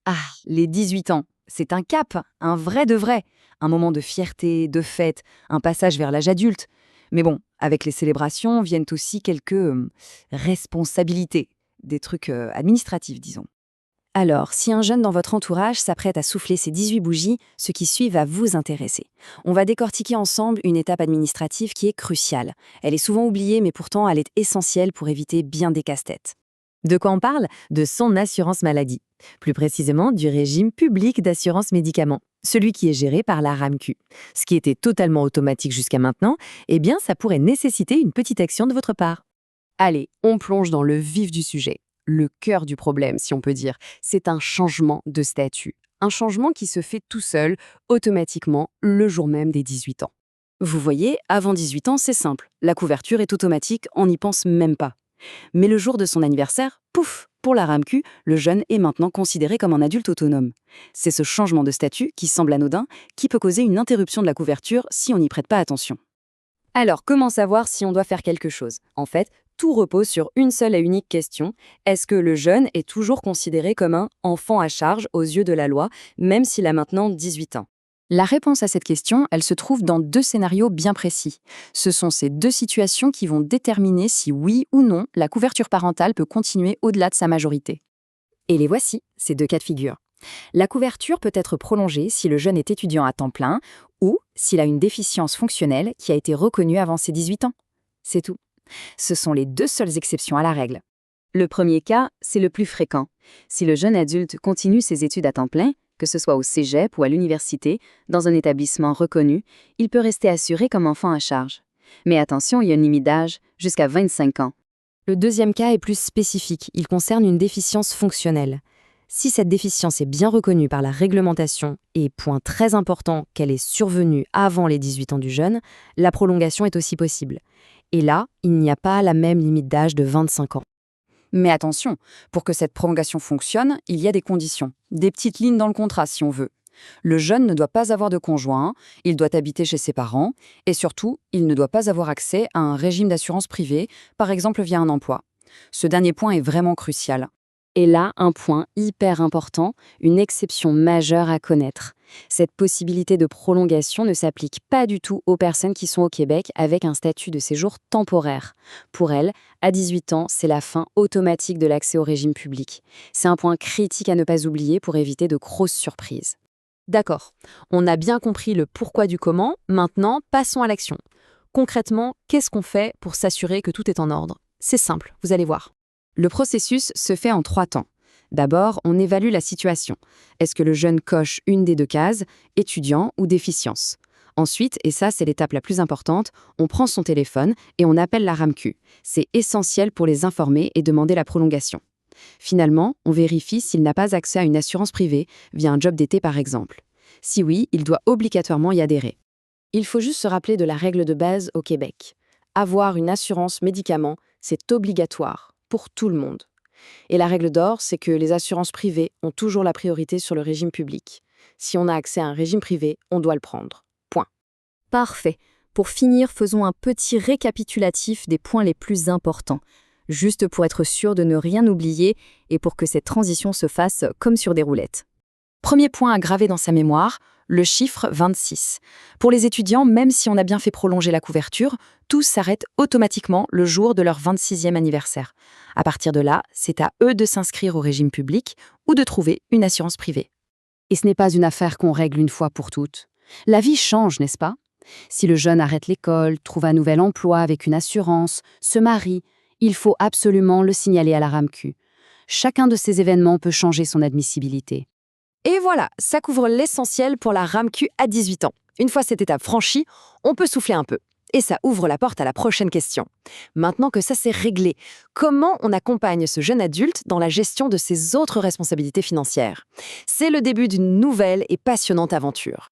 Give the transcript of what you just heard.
Ah, les 18 ans, c'est un cap, un vrai de vrai, un moment de fierté, de fête, un passage vers l'âge adulte. Mais bon, avec les célébrations viennent aussi quelques responsabilités, des trucs administratifs, disons. Alors, si un jeune dans votre entourage s'apprête à souffler ses 18 bougies, ce qui suit va vous intéresser. On va décortiquer ensemble une étape administrative qui est cruciale. Elle est souvent oubliée, mais pourtant elle est essentielle pour éviter bien des casse-têtes. De quoi on parle? De son assurance maladie. Plus précisément, du régime public d'assurance médicaments, celui qui est géré par la RAMQ. Ce qui était totalement automatique jusqu'à maintenant, eh bien, ça pourrait nécessiter une petite action de votre part. Allez, on plonge dans le vif du sujet. Le cœur du problème, si on peut dire, c'est un changement de statut. Un changement qui se fait tout seul, automatiquement, le jour même des 18 ans. Vous voyez, avant 18 ans, c'est simple. La couverture est automatique, on n'y pense même pas. Mais le jour de son anniversaire, pouf, pour la RAMQ, le jeune est maintenant considéré comme un adulte autonome. C'est ce changement de statut, qui semble anodin, qui peut causer une interruption de la couverture si on n'y prête pas attention. Alors, comment savoir si on doit faire quelque chose? En fait, tout repose sur une seule et unique question. Est-ce que le jeune est toujours considéré comme un enfant à charge aux yeux de la loi, même s'il a maintenant 18 ans? La réponse à cette question, elle se trouve dans deux scénarios bien précis. Ce sont ces deux situations qui vont déterminer si oui ou non la couverture parentale peut continuer au-delà de sa majorité. Et les voici, ces deux cas de figure. La couverture peut être prolongée si le jeune est étudiant à temps plein ou s'il a une déficience fonctionnelle qui a été reconnue avant ses 18 ans. C'est tout. Ce sont les deux seules exceptions à la règle. Le premier cas, c'est le plus fréquent. Si le jeune adulte continue ses études à temps plein, que ce soit au cégep ou à l'université, dans un établissement reconnu, il peut rester assuré comme enfant à charge. Mais attention, il y a une limite d'âge, jusqu'à 25 ans. Le deuxième cas est plus spécifique, il concerne une déficience fonctionnelle. Si cette déficience est bien reconnue par la réglementation et, point très important, qu'elle est survenue avant les 18 ans du jeune, la prolongation est aussi possible. Et là, il n'y a pas la même limite d'âge de 25 ans. Mais attention, pour que cette prolongation fonctionne, il y a des conditions, des petites lignes dans le contrat si on veut. Le jeune ne doit pas avoir de conjoint, il doit habiter chez ses parents, et surtout, il ne doit pas avoir accès à un régime d'assurance privée, par exemple via un emploi. Ce dernier point est vraiment crucial. Et là, un point hyper important, une exception majeure à connaître. Cette possibilité de prolongation ne s'applique pas du tout aux personnes qui sont au Québec avec un statut de séjour temporaire. Pour elles, à 18 ans, c'est la fin automatique de l'accès au régime public. C'est un point critique à ne pas oublier pour éviter de grosses surprises. D'accord, on a bien compris le pourquoi du comment, maintenant passons à l'action. Concrètement, qu'est-ce qu'on fait pour s'assurer que tout est en ordre? C'est simple, vous allez voir. Le processus se fait en 3 temps. D'abord, on évalue la situation. Est-ce que le jeune coche une des deux cases, étudiant ou déficience? Ensuite, et ça c'est l'étape la plus importante, on prend son téléphone et on appelle la RAMQ. C'est essentiel pour les informer et demander la prolongation. Finalement, on vérifie s'il n'a pas accès à une assurance privée, via un job d'été par exemple. Si oui, il doit obligatoirement y adhérer. Il faut juste se rappeler de la règle de base au Québec. Avoir une assurance médicaments, c'est obligatoire pour tout le monde. Et la règle d'or, c'est que les assurances privées ont toujours la priorité sur le régime public. Si on a accès à un régime privé, on doit le prendre. Point. Parfait. Pour finir, faisons un petit récapitulatif des points les plus importants, juste pour être sûr de ne rien oublier et pour que cette transition se fasse comme sur des roulettes. Premier point à graver dans sa mémoire, le chiffre 26. Pour les étudiants, même si on a bien fait prolonger la couverture, tout s'arrête automatiquement le jour de leur 26e anniversaire. À partir de là, c'est à eux de s'inscrire au régime public ou de trouver une assurance privée. Et ce n'est pas une affaire qu'on règle une fois pour toutes. La vie change, n'est-ce pas? Si le jeune arrête l'école, trouve un nouvel emploi avec une assurance, se marie, il faut absolument le signaler à la RAMQ. Chacun de ces événements peut changer son admissibilité. Et voilà, ça couvre l'essentiel pour la RAMQ à 18 ans. Une fois cette étape franchie, on peut souffler un peu. Et ça ouvre la porte à la prochaine question. Maintenant que ça s'est réglé, comment on accompagne ce jeune adulte dans la gestion de ses autres responsabilités financières? C'est le début d'une nouvelle et passionnante aventure.